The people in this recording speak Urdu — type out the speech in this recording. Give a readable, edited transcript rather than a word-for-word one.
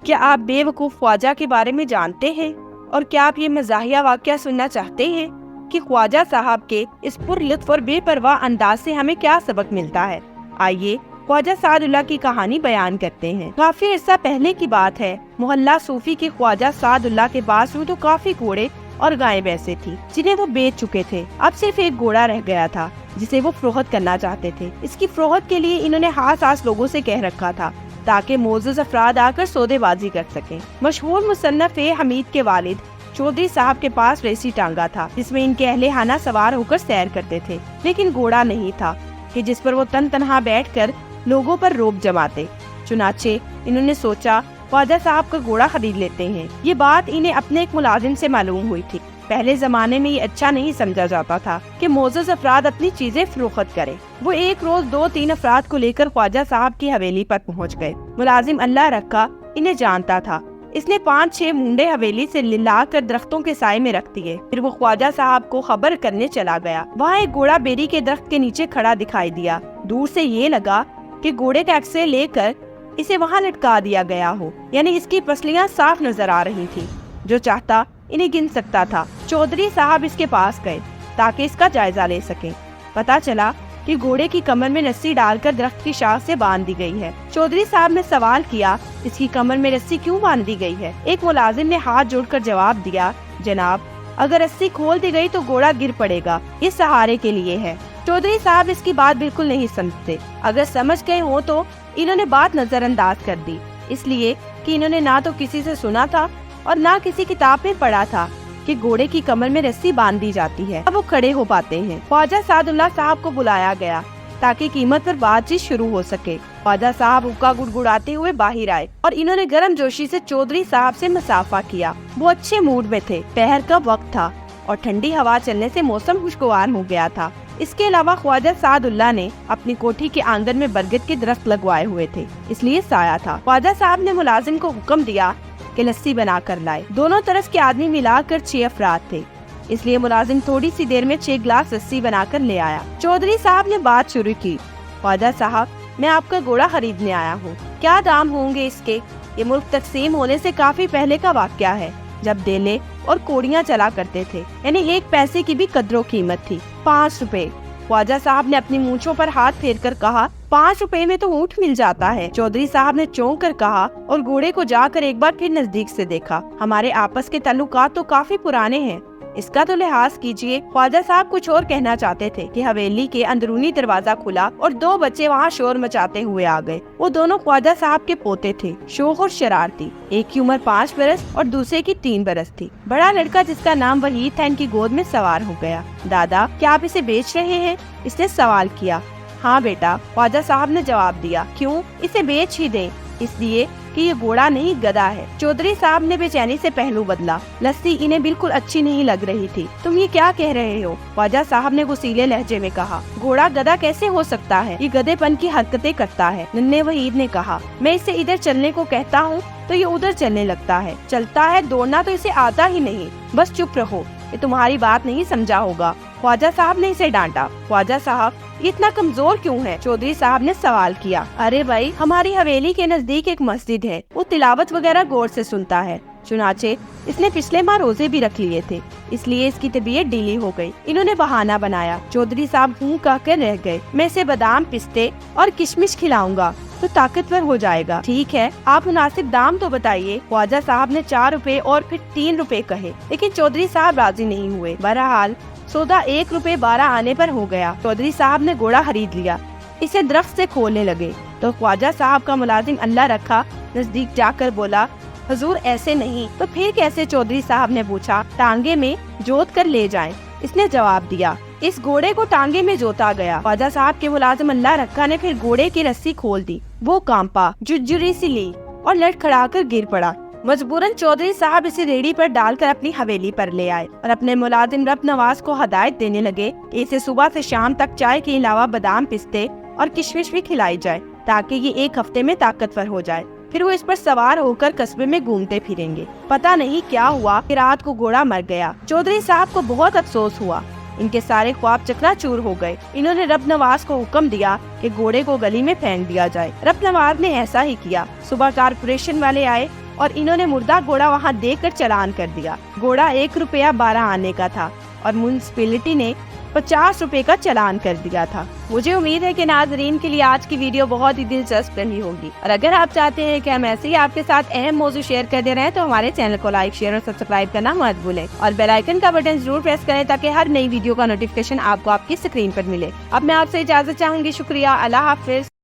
کیا آپ بیوقوف خواجہ کے بارے میں جانتے ہیں؟ اور کیا آپ یہ مزاحیہ واقعہ سننا چاہتے ہیں کہ خواجہ صاحب کے اس پر لطف اور بے پرواہ انداز سے ہمیں کیا سبق ملتا ہے؟ آئیے خواجہ سعد اللہ کی کہانی بیان کرتے ہیں۔ کافی عرصہ پہلے کی بات ہے، محلہ صوفی کے خواجہ سعد اللہ کے پاس تو کافی گھوڑے اور گائیں بھینسیں تھی جنہیں وہ بیچ چکے تھے۔ اب صرف ایک گھوڑا رہ گیا تھا جسے وہ فروخت کرنا چاہتے تھے۔ اس کی فروخت کے لیے انہوں نے ہاس لوگوں سے کہہ رکھا تھا تاکہ معزز افراد آ کر سودے بازی کر سکیں۔ مشہور مصنف حمید کے والد چودھری صاحب کے پاس ریسی ٹانگا تھا جس میں ان کے اہل خانہ سوار ہو کر سیر کرتے تھے، لیکن گھوڑا نہیں تھا کہ جس پر وہ تنہا بیٹھ کر لوگوں پر روب جماتے۔ چنانچہ انہوں نے سوچا خواجہ صاحب کا گھوڑا خرید لیتے ہیں۔ یہ بات انہیں اپنے ایک ملازم سے معلوم ہوئی تھی۔ پہلے زمانے میں یہ اچھا نہیں سمجھا جاتا تھا کہ معزز افراد اپنی چیزیں فروخت کریں۔ وہ ایک روز 2-3 افراد کو لے کر خواجہ صاحب کی حویلی پر پہنچ گئے۔ ملازم اللہ رکھا انہیں جانتا تھا۔ اس نے 5-6 مونڈے حویلی سے لا کر درختوں کے سائے میں رکھ دیے۔ پھر وہ خواجہ صاحب کو خبر کرنے چلا گیا۔ وہاں ایک گھوڑا بیری کے درخت کے نیچے کھڑا دکھائی دیا۔ دور سے یہ لگا کہ گھوڑے کا ایکسرے لے کر اسے وہاں لٹکا دیا گیا ہو، یعنی اس کی پسلیاں صاف نظر آ رہی تھی۔ جو چاہتا انہیں گن سکتا تھا۔ چودھری صاحب اس کے پاس گئے تاکہ اس کا جائزہ لے سکیں۔ پتا چلا کہ گھوڑے کی کمر میں رسی ڈال کر درخت کی شاخ سے باندھ دی گئی ہے۔ چودھری صاحب نے سوال کیا، اس کی کمر میں رسی کیوں باندھ دی گئی ہے؟ ایک ملازم نے ہاتھ جوڑ کر جواب دیا، جناب اگر رسی کھول دی گئی تو گھوڑا گر پڑے گا، اس سہارے کے لیے ہے۔ چودھری صاحب اس کی بات بالکل نہیں سمجھتے۔ اگر سمجھ گئے ہوں تو انہوں نے بات نظر انداز کر دی، اس لیے کہ انہوں نے نہ تو کسی سے سنا تھا اور نہ کسی کتاب میں پڑھا تھا کہ گھوڑے کی کمر میں رسی باندھ دی جاتی ہے۔ اب وہ کھڑے ہو پاتے ہیں۔ خواجہ سعد اللہ صاحب کو بلایا گیا تاکہ قیمت پر بات چیت شروع ہو سکے۔ خواجہ صاحب حقہ گڑگڑاتے ہوئے باہر آئے اور انہوں نے گرم جوشی سے چودھری صاحب سے مصافحہ کیا۔ وہ اچھے موڈ میں تھے۔ پہر کا وقت تھا اور ٹھنڈی ہوا چلنے سے موسم خوشگوار ہو گیا تھا۔ اس کے علاوہ خواجہ سعد اللہ نے اپنی کوٹھی کے آنگن میں برگد کے درخت لگوائے ہوئے تھے، اس لیے سایہ تھا۔ خواجہ صاحب نے ملازم کو حکم دیا کہ لسی بنا کر لائے۔ دونوں طرف کے آدمی ملا کر 6 افراد تھے، اس لیے ملازم تھوڑی سی دیر میں 6 گلاس لسی بنا کر لے آیا۔ چودھری صاحب نے بات شروع کی، خواجہ صاحب میں آپ کا گھوڑا خریدنے آیا ہوں، کیا دام ہوں گے اس کے؟ یہ ملک تقسیم ہونے سے کافی پہلے کا واقعہ ہے، جب دیلے اور کوڑیاں چلا کرتے تھے، یعنی 1 پیسے کی بھی قدر و قیمت تھی۔ 5 روپے۔ خواجہ صاحب نے اپنی مونچھوں پر ہاتھ پھیر کر کہا، 5 روپے میں تو اونٹ مل جاتا ہے۔ چودھری صاحب نے چونک کر کہا اور گھوڑے کو جا کر ایک بار پھر نزدیک سے دیکھا۔ ہمارے آپس کے تعلقات تو کافی پرانے ہیں، اس کا تو لحاظ کیجیے۔ خواجہ صاحب کچھ اور کہنا چاہتے تھے کہ حویلی کے اندرونی دروازہ کھلا اور 2 بچے وہاں شور مچاتے ہوئے آ گئے۔ وہ دونوں خواجہ صاحب کے پوتے تھے، شوخ اور شرارتی۔ ایک کی عمر 5 برس اور دوسرے کی 3 برس تھی۔ بڑا لڑکا جس کا نام وحید تھا ان کی گود میں سوار ہو گیا۔ دادا کیا آپ اسے بیچ رہے ہیں؟ اس نے سوال کیا۔ ہاں بیٹا، خواجہ صاحب نے جواب دیا۔ کیوں؟ اسے بیچ ہی دیں، اس لیے کہ یہ گھوڑا نہیں گدھا ہے۔ چودھری صاحب نے بے چینی سے پہلو بدلا۔ لسی انہیں بالکل اچھی نہیں لگ رہی تھی۔ تم یہ کیا کہہ رہے ہو؟ خواجہ صاحب نے غصیلے لہجے میں کہا۔ گھوڑا گدھا کیسے ہو سکتا ہے؟ یہ گدھے پن کی حرکتیں کرتا ہے، ننھے وحید نے کہا۔ میں اسے ادھر چلنے کو کہتا ہوں تو یہ ادھر چلنے لگتا ہے، چلتا ہے، دوڑنا تو اسے آتا ہی نہیں۔ بس چپ رہو، یہ تمہاری بات نہیں سمجھا ہوگا۔ خواجہ صاحب نے اسے ڈانٹا۔ خواجہ صاحب یہ اتنا کمزور کیوں ہے؟ چودھری صاحب نے سوال کیا۔ ارے بھائی، ہماری حویلی کے نزدیک ایک مسجد ہے، وہ تلاوت وغیرہ غور سے سنتا ہے، چنانچہ اس نے پچھلے ماہ روزے بھی رکھ لیے تھے، اس لیے اس کی طبیعت ڈھیلی ہو گئی۔ انہوں نے بہانہ بنایا۔ چودھری صاحب ہوں کہہ کر رہ گئے۔ میں اسے بادام، پستے اور کشمش کھلاؤں گا تو طاقتور ہو جائے گا۔ ٹھیک ہے، آپ مناسب دام تو بتائیے۔ خواجہ صاحب نے 4 روپے اور پھر 3 روپے کہے، لیکن چودھری صاحب راضی نہیں ہوئے۔ بہرحال سودا 1 روپے 12 آنے پر ہو گیا۔ چودھری صاحب نے گھوڑا خرید لیا، اسے درخت سے کھولنے لگے تو خواجہ صاحب کا ملازم اللہ رکھا نزدیک جا کر بولا، حضور ایسے نہیں۔ تو پھر کیسے؟ چودھری صاحب نے پوچھا۔ ٹانگے میں جوت کر لے جائیں، اس نے جواب دیا۔ اس گھوڑے کو ٹانگے میں جوتا گیا۔ خواجہ صاحب کے ملازم اللہ رکھا نے پھر گھوڑے کی رسی کھول دی۔ وہ کانپا، جھرجھری سی لی اور لڑکھڑا کر گر پڑا۔ مجبوراً چودھری صاحب اسے ریڑھی پر ڈال کر اپنی حویلی پر لے آئے اور اپنے ملازم رب نواز کو ہدایت دینے لگے کہ اسے صبح سے شام تک چائے کے علاوہ بادام، پستے اور کشمش بھی کھلائی جائے تاکہ یہ 1 ہفتے میں طاقتور ہو جائے۔ پھر وہ اس پر سوار ہو کر قصبے میں گھومتے پھریں گے۔ پتہ نہیں کیا ہوا کہ رات کو گھوڑا مر گیا۔ چودھری صاحب کو بہت افسوس ہوا، ان کے سارے خواب چکنا چور ہو گئے۔ انہوں نے رب نواز کو حکم دیا کہ گھوڑے کو گلی میں پھینک دیا جائے۔ رب نواز نے ایسا ہی کیا۔ صبح کارپوریشن والے آئے اور انہوں نے مردہ گھوڑا وہاں دیکھ کر چلان کر دیا۔ گھوڑا 1 روپیہ 12 آنے کا تھا اور میونسپلٹی نے 50 روپے کا چلان کر دیا تھا۔ مجھے امید ہے کہ ناظرین کے لیے آج کی ویڈیو بہت ہی دلچسپ رہی ہوگی، اور اگر آپ چاہتے ہیں کہ ہم ایسے ہی آپ کے ساتھ اہم موضوع شیئر کرتے رہیں تو ہمارے چینل کو لائک، شیئر اور سبسکرائب کرنا مت بھولیں، اور بیل آئیکن کا بٹن ضرور پریس کریں تاکہ ہر نئی ویڈیو کا نوٹیفیکیشن آپ کو آپ کی اسکرین پر ملے۔ اب میں آپ سے اجازت چاہوں گی۔ شکریہ، اللہ حافظ۔